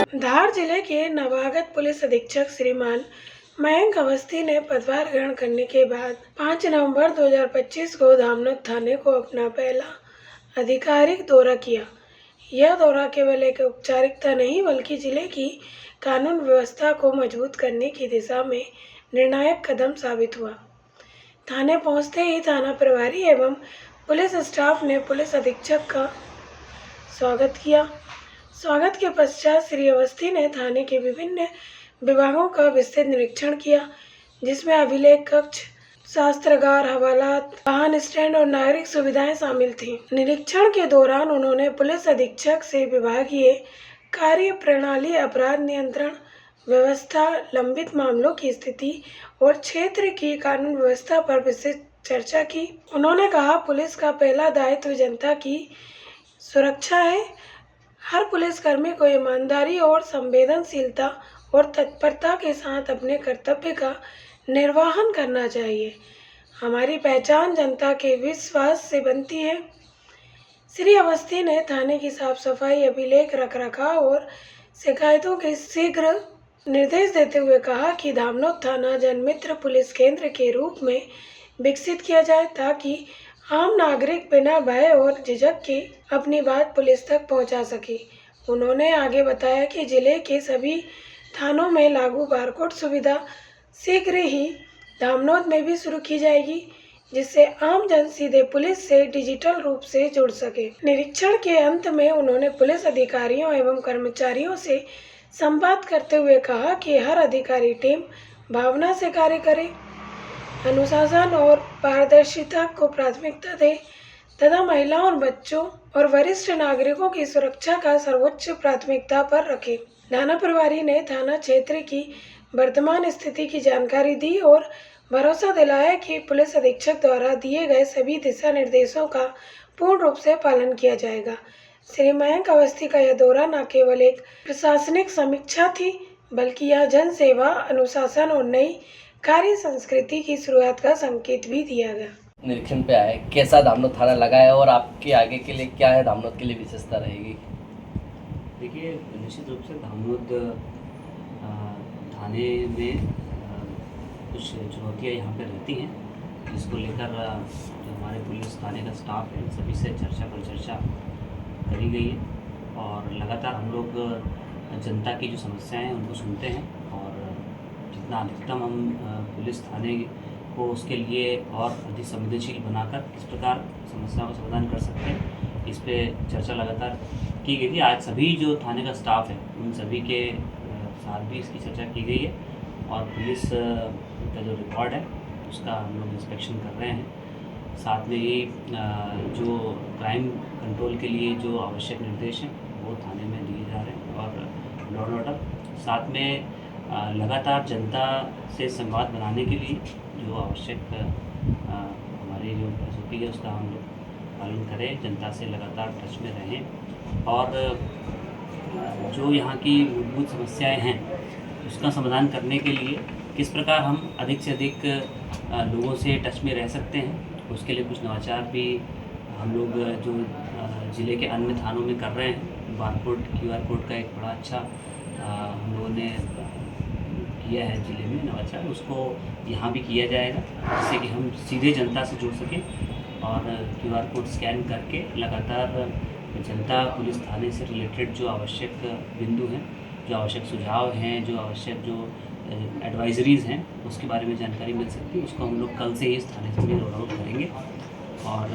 धार जिले के नवागत पुलिस अधीक्षक श्रीमान मयंक अवस्थी ने पदभार ग्रहण करने के बाद 5 नवंबर 2025 को धामनोद थाने को अपना पहला आधिकारिक दौरा किया। यह दौरा केवल एक औपचारिकता नहीं बल्कि जिले की कानून व्यवस्था को मजबूत करने की दिशा में निर्णायक कदम साबित हुआ। थाने पहुंचते ही थाना प्रभारी एवं पुलिस स्टाफ ने पुलिस अधीक्षक का स्वागत किया। स्वागत के पश्चात श्री अवस्थी ने थाने के विभिन्न विभागों का विस्तृत निरीक्षण किया, जिसमें अभिलेख कक्ष, शास्त्रागार, हवालात, वाहन स्टैंड और नागरिक सुविधाएं शामिल थीं। निरीक्षण के दौरान उन्होंने पुलिस अधीक्षक से विभागीय कार्य प्रणाली, अपराध नियंत्रण व्यवस्था, लंबित मामलों की स्थिति और क्षेत्र की कानून व्यवस्था पर विस्तृत चर्चा की। उन्होंने कहा, पुलिस का पहला दायित्व जनता की सुरक्षा है। हर पुलिसकर्मी को ईमानदारी और संवेदनशीलता और तत्परता के साथ अपने कर्तव्य का निर्वहन करना चाहिए। हमारी पहचान जनता के विश्वास से बनती है। श्री अवस्थी ने थाने की साफ सफाई, अभिलेख रखरखाव और शिकायतों के शीघ्र निर्देश देते हुए कहा कि धामनोद थाना जनमित्र पुलिस केंद्र के रूप में विकसित किया जाए, ताकि आम नागरिक बिना भय और झिझक के अपनी बात पुलिस तक पहुंचा सके। उन्होंने आगे बताया कि जिले के सभी थानों में लागू बारकोड सुविधा शीघ्र ही धामनोद में भी शुरू की जाएगी, जिससे आम जन सीधे पुलिस से डिजिटल रूप से जुड़ सके। निरीक्षण के अंत में उन्होंने पुलिस अधिकारियों एवं कर्मचारियों से संवाद करते हुए कहा कि हर अधिकारी टीम भावना से कार्य करे, अनुशासन और पारदर्शिता को प्राथमिकता दे तथा महिलाओं और बच्चों और वरिष्ठ नागरिकों की सुरक्षा का सर्वोच्च प्राथमिकता पर रखे। थाना प्रभारी ने थाना क्षेत्र की वर्तमान स्थिति की जानकारी दी और भरोसा दिलाया कि पुलिस अधीक्षक द्वारा दिए गए सभी दिशा निर्देशों का पूर्ण रूप से पालन किया जाएगा। श्री मयंक अवस्थी का यह दौरा न केवल एक प्रशासनिक समीक्षा थी, बल्कि यह जन सेवा, अनुशासन और नई कार्य संस्कृति की शुरुआत का संकेत भी दिया गया। निरीक्षण पे आए, कैसा धामनोद थाना लगा है और आपके आगे के लिए क्या है, धामनोद के लिए विशेषता रहेगी? देखिए, निश्चित रूप से धामनोद थाने में कुछ चुनौतियाँ यहाँ पे रहती हैं, जिसको लेकर जो हमारे पुलिस थाने का स्टाफ है सभी से चर्चा करी गई है और लगातार हम लोग जनता की जो समस्याएं हैं उनको सुनते हैं और जितना अधिकतम हम पुलिस थाने को उसके लिए और अधिक संवेदनशील बनाकर किस प्रकार समस्याओं का समाधान कर सकते हैं, इस पे चर्चा लगातार की गई थी। आज सभी जो थाने का स्टाफ है उन सभी के साथ भी इसकी चर्चा की गई है और पुलिस का जो रिकॉर्ड है उसका हम लोग इंस्पेक्शन कर रहे हैं। साथ में ही जो क्राइम कंट्रोल के लिए जो आवश्यक निर्देश हैं वो थाने में दिए जा रहे हैं और लॉ एंड ऑर्डर, साथ में लगातार जनता से संवाद बनाने के लिए जो आवश्यक हमारी जो SOP है उसका हम लोग पालन करें, जनता से लगातार टच में रहें और जो यहाँ की मूलभूत समस्याएं हैं उसका समाधान करने के लिए किस प्रकार हम अधिक से अधिक लोगों से टच में रह सकते हैं, उसके लिए कुछ नवाचार भी हम लोग जो ज़िले के अन्य थानों में कर रहे हैं। बारकोड, QR कोड का एक बड़ा अच्छा हम लोगों ने किया है ज़िले में नवाचार, उसको यहाँ भी किया जाएगा, जिससे कि हम सीधे जनता से जुड़ सकें और QR कोड स्कैन करके लगातार जनता पुलिस थाने से रिलेटेड जो आवश्यक बिंदु हैं, जो आवश्यक सुझाव हैं, जो आवश्यक जो एडवाइजरीज़ हैं उसके बारे में जानकारी मिल सकती है। उसको हम लोग कल से ही इस थाने से भी रोल आउट करेंगे और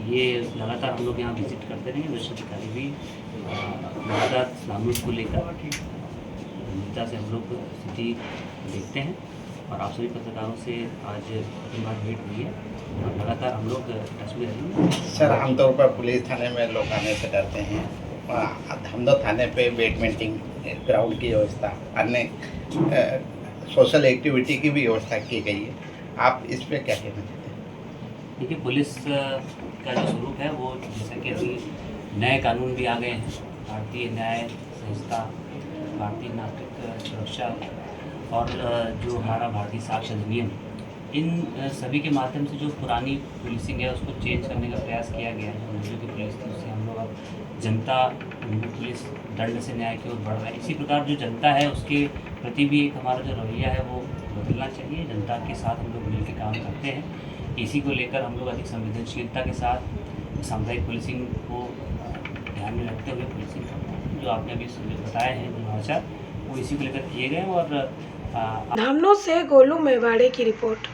ये लगातार हम लोग यहाँ विजिट करते रहेंगे। वरिष्ठ अधिकारी भी लगातार धामनोद को लेकर जनता से हम लोग स्थिति देखते हैं और आप सभी पत्रकारों से आज पहली बार भेंट हुई है और लगातार हम लोग टच में रहेंगे। सर, आमतौर पर पुलिस थाने में लोग आने से डरते हैं, धामनोद थाने पे बैडमिंटन ग्राउंड की व्यवस्था, अन्य सोशल एक्टिविटी की भी व्यवस्था की गई है, आप इस पर क्या कहना चाहते हैं? देखिए, पुलिस का जो स्वरूप है वो जैसा कि अभी नए कानून भी आ गए हैं, भारतीय न्याय संहिता, भारतीय नागरिक सुरक्षा और जो हमारा भारतीय साक्ष्य अधिनियम, इन सभी के माध्यम से जो पुरानी पुलिसिंग है उसको चेंज करने का प्रयास किया गया है। जो की पुलिस थी उससे हम लोग अब जनता पुलिस दंड से न्याय की ओर बढ़ रहा है। इसी प्रकार जो जनता है उसके प्रति भी एक हमारा जो रवैया है वो बदलना चाहिए। जनता के साथ हम लोग मिलकर काम करते हैं। इसी को लेकर हम लोग अधिक संवेदनशीलता के साथ सामुदायिक पुलिसिंग को ध्यान में रखते हुए पुलिसिंग जो आपने अभी बताए हैं नवाचार वो इसी को लेकर किए गए। और धामनोद से गोलू मेवाड़े की रिपोर्ट।